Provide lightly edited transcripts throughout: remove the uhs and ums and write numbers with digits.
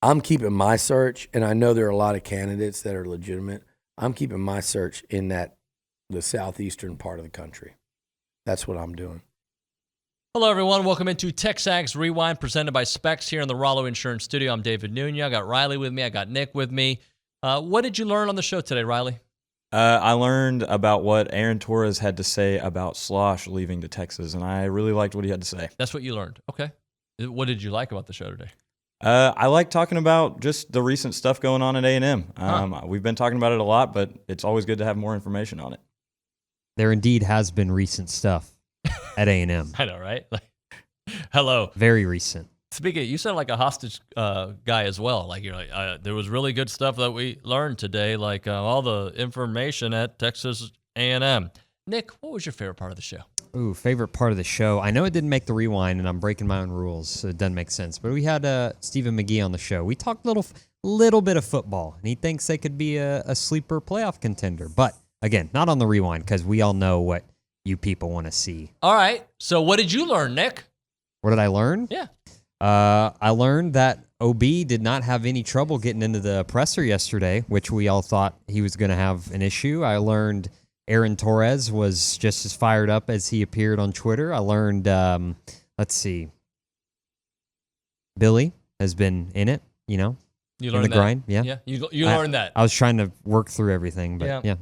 I'm keeping my search, and I know there are a lot of candidates that are legitimate. I'm keeping my search in the southeastern part of the country. That's what I'm doing. Hello, everyone. Welcome into TexAgs Rewind, presented by Specs here in the Rollo Insurance Studio. I'm David Nunya. I got Riley with me. I got Nick with me. What did you learn on the show today, Riley? I learned about what Aaron Torres had to say about Slosh leaving to Texas, and I really liked what he had to say. That's what you learned. Okay. What did you like about the show today? I like talking about just the recent stuff going on at A&M. We've been talking about it a lot, but it's always good to have more information on it. There indeed has been recent stuff at A&M. I know, right? Hello. Very recent. Speaking, you sound like a hostage guy as well. Like you're like, there was really good stuff that we learned today, like all the information at Texas A&M. Nick, what was your favorite part of the show? Ooh, favorite part of the show. I know it didn't make the rewind, and I'm breaking my own rules, so it doesn't make sense. But we had Stephen McGee on the show. We talked little bit of football, and he thinks they could be a sleeper playoff contender. But again, not on the rewind because we all know what you people want to see. All right. So what did you learn, Nick? What did I learn? Yeah. I learned that OB did not have any trouble getting into the presser yesterday, which we all thought he was going to have an issue. I learned Aaron Torres was just as fired up as he appeared on Twitter. I learned, Billy has been in it, you learned in the grind. Yeah. Yeah. You learned that. I was trying to work through everything, but yeah.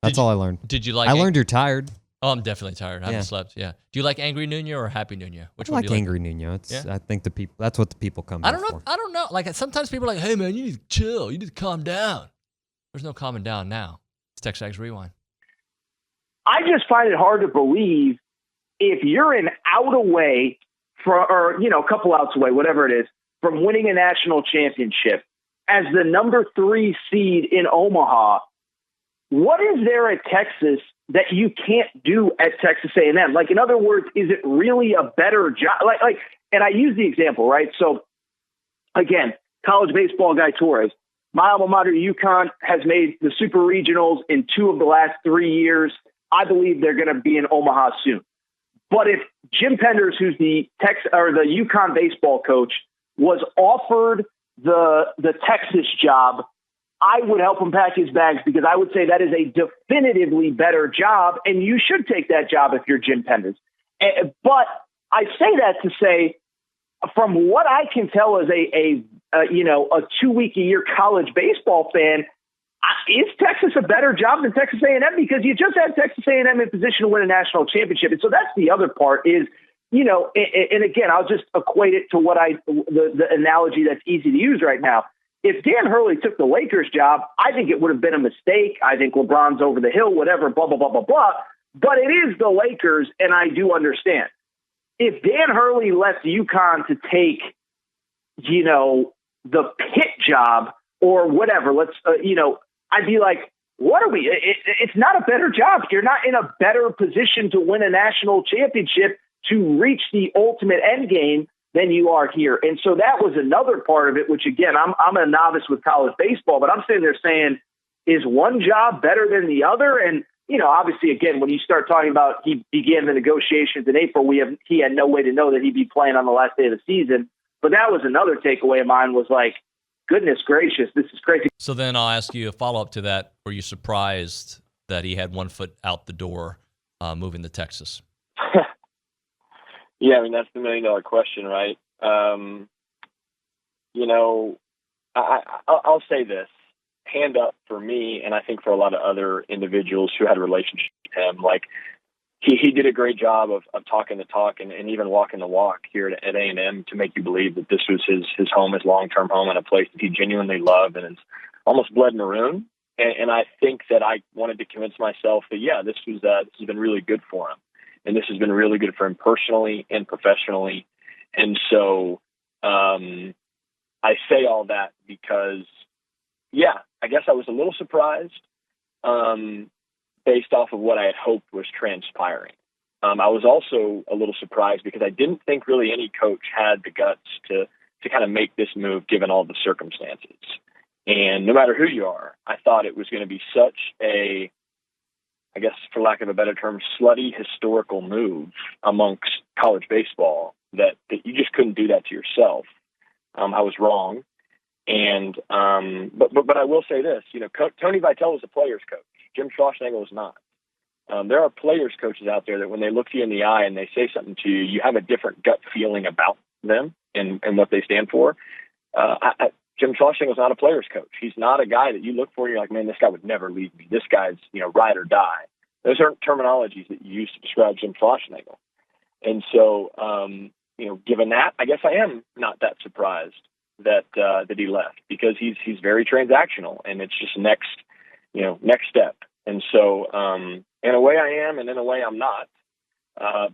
That's all I learned. Did you like I learned you're tired. Oh, I'm definitely tired. I haven't slept. Yeah. Do you like Angry Nunya or Happy Nunya? I like Angry Nunya. I think that's what the people come I don't know. for. I don't know. Like sometimes people are like, hey man, you need to chill. You need to calm down. There's no calming down now. It's TexAgs Rewind. I just find it hard to believe if you're an out away or a couple outs away, whatever it is, from winning a national championship as the number 3 seed in Omaha. What is there at Texas that you can't do at Texas A&M? Like, in other words, is it really a better job? And I use the example, right? So, again, college baseball guy Torres, my alma mater, UConn, has made the super regionals in 2 of the last 3 years. I believe they're going to be in Omaha soon. But if Jim Penders, who's the UConn baseball coach, was offered the Texas job, I would help him pack his bags because I would say that is a definitively better job, and you should take that job if you're Jim Penders. But I say that to say, from what I can tell as a 2-week-a-year college baseball fan, is Texas a better job than Texas A&M? Because you just had Texas A&M in position to win a national championship. And so that's the other part is, and again, I'll just equate it to the analogy that's easy to use right now. If Dan Hurley took the Lakers job, I think it would have been a mistake. I think LeBron's over the hill, whatever, blah, blah, blah, blah, blah. But it is the Lakers, and I do understand. If Dan Hurley left UConn to take, the Pitt job or whatever, I'd be like, what are we? It's not a better job. You're not in a better position to win a national championship to reach the ultimate end game than you are here. And so that was another part of it, which, again, I'm a novice with college baseball, but I'm sitting there saying, is one job better than the other? And, obviously, again, when you start talking about he began the negotiations in April, he had no way to know that he'd be playing on the last day of the season. But that was another takeaway of mine was like, goodness gracious, this is crazy. So then I'll ask you a follow-up to that. Were you surprised that he had one foot out the door moving to Texas? Yeah, I mean, that's the $1 million question, right? I'll say this. Hand up for me, and I think for a lot of other individuals who had a relationship with him. Like, he did a great job of talking the talk and even walking the walk here at A&M to make you believe that this was his home, his long-term home, and a place that he genuinely loved and is almost blood maroon. And I think that I wanted to convince myself that, yeah, this has been really good for him. And this has been really good for him personally and professionally. And so I say all that because, yeah, I guess I was a little surprised based off of what I had hoped was transpiring. I was also a little surprised because I didn't think really any coach had the guts to kind of make this move given all the circumstances. And no matter who you are, I thought it was going to be such a, I guess for lack of a better term, slutty historical move amongst college baseball that you just couldn't do that to yourself. I was wrong. And but I will say this, Tony Vitello is a player's coach. Jim Schlossnagle is not. There are players coaches out there that when they look you in the eye and they say something to you, you have a different gut feeling about them and what they stand for. Jim Schlossnagle is not a player's coach. He's not a guy that you look for and you're like, man, this guy would never leave me. This guy's, ride or die. Those aren't terminologies that you use to describe Jim Schlossnagle. And so, given that, I guess I am not that surprised that he left, because he's very transactional and it's just next step. And so, in a way I am, and in a way I'm not.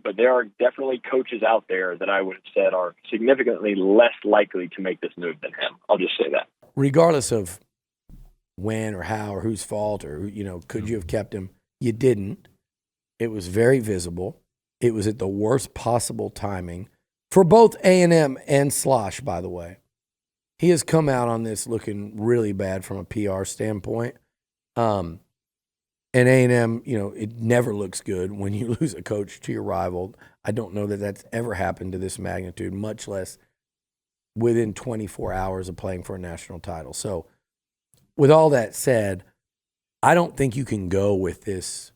But there are definitely coaches out there that I would have said are significantly less likely to make this move than him. I'll just say that. Regardless of when or how or whose fault or, could you have kept him? You didn't. It was very visible. It was at the worst possible timing for both A&M and Slosh, by the way. He has come out on this looking really bad from a PR standpoint. And A&M, it never looks good when you lose a coach to your rival. I don't know that that's ever happened to this magnitude, much less within 24 hours of playing for a national title. So with all that said, I don't think you can go with this,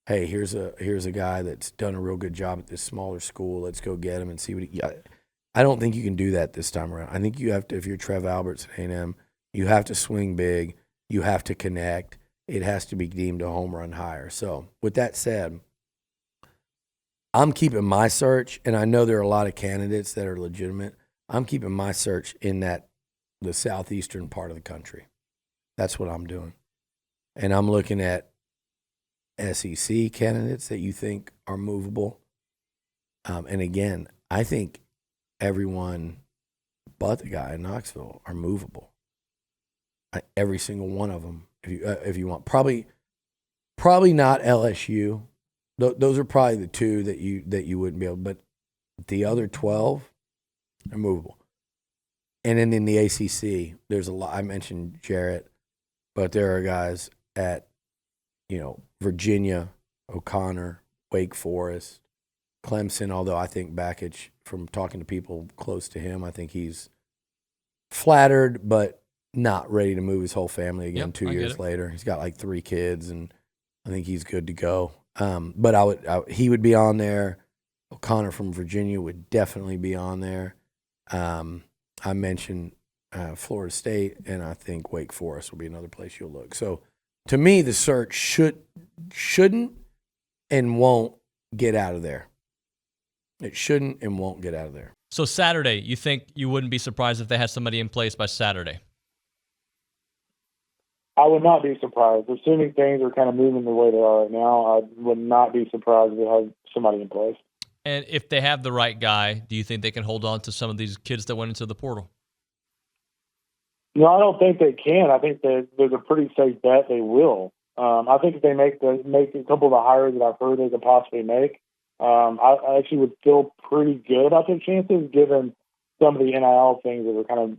hey, here's a guy that's done a real good job at this smaller school. Let's go get him and see what he got. I don't think you can do that this time around. I think you have to, if you're Trev Alberts at A&M, you have to swing big. You have to connect. It has to be deemed a home run hire. So with that said, I'm keeping my search, and I know there are a lot of candidates that are legitimate. I'm keeping my search in the southeastern part of the country. That's what I'm doing. And I'm looking at SEC candidates that you think are movable. And again, I think everyone but the guy in Knoxville are movable. Every single one of them, if you want. Probably not LSU. Those are probably the two that you wouldn't be able. But the other 12 are movable. And then in the ACC, there's a lot. I mentioned Jarrett, but there are guys at Virginia, O'Connor, Wake Forest, Clemson. Although I think Bakich, from talking to people close to him, I think he's flattered, but not ready to move his whole family again 2 years later. He's got like 3 kids, and I think he's good to go. But he would be on there. O'Connor from Virginia would definitely be on there. I mentioned Florida State, and I think Wake Forest will be another place you'll look. So to me, the search shouldn't and won't get out of there. It shouldn't and won't get out of there. So Saturday, you think you wouldn't be surprised if they had somebody in place by Saturday? I would not be surprised. Assuming things are kind of moving the way they are right now, I would not be surprised if they have somebody in place. And if they have the right guy, do you think they can hold on to some of these kids that went into the portal? No, I don't think they can. I think that there's a pretty safe bet they will. I think if they make a couple of the hires that I've heard they could possibly make, I actually would feel pretty good about their chances, given some of the NIL things that were kind of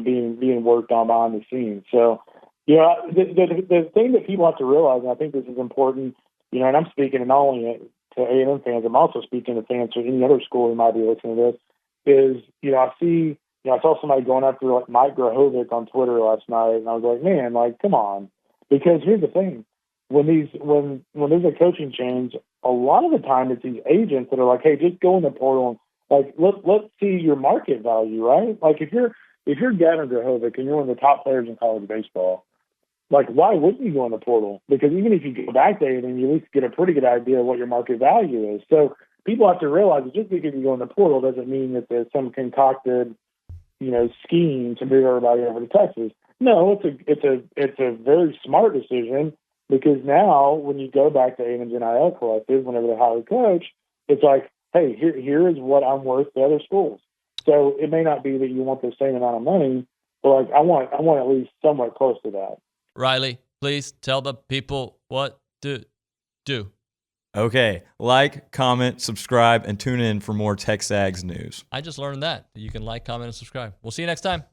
being worked on behind the scenes. So. The thing that people have to realize, and I think this is important, and I'm speaking not only to A&M fans, I'm also speaking to fans from any other school who might be listening to this, is, I saw somebody going after like Mike Grahovic on Twitter last night, and I was like, man, come on. Because here's the thing, when there's a coaching change, a lot of the time it's these agents that are like, hey, just go in the portal and let's see your market value, right? Like if you're Gavin Grahovic and you're one of the top players in college baseball, why wouldn't you go in the portal? Because even if you go back there, then you at least get a pretty good idea of what your market value is. So people have to realize that just because you go in the portal doesn't mean that there's some concocted, scheme to move everybody over to Texas. No, it's a very smart decision, because now when you go back to A&M's NIL collective, whenever they hire a coach, it's like, hey, here is what I'm worth to other schools. So it may not be that you want the same amount of money, but I want at least somewhat close to that. Riley, please tell the people what to do. Okay, comment, subscribe, and tune in for more TexAgs news. I just learned that. You can comment, and subscribe. We'll see you next time.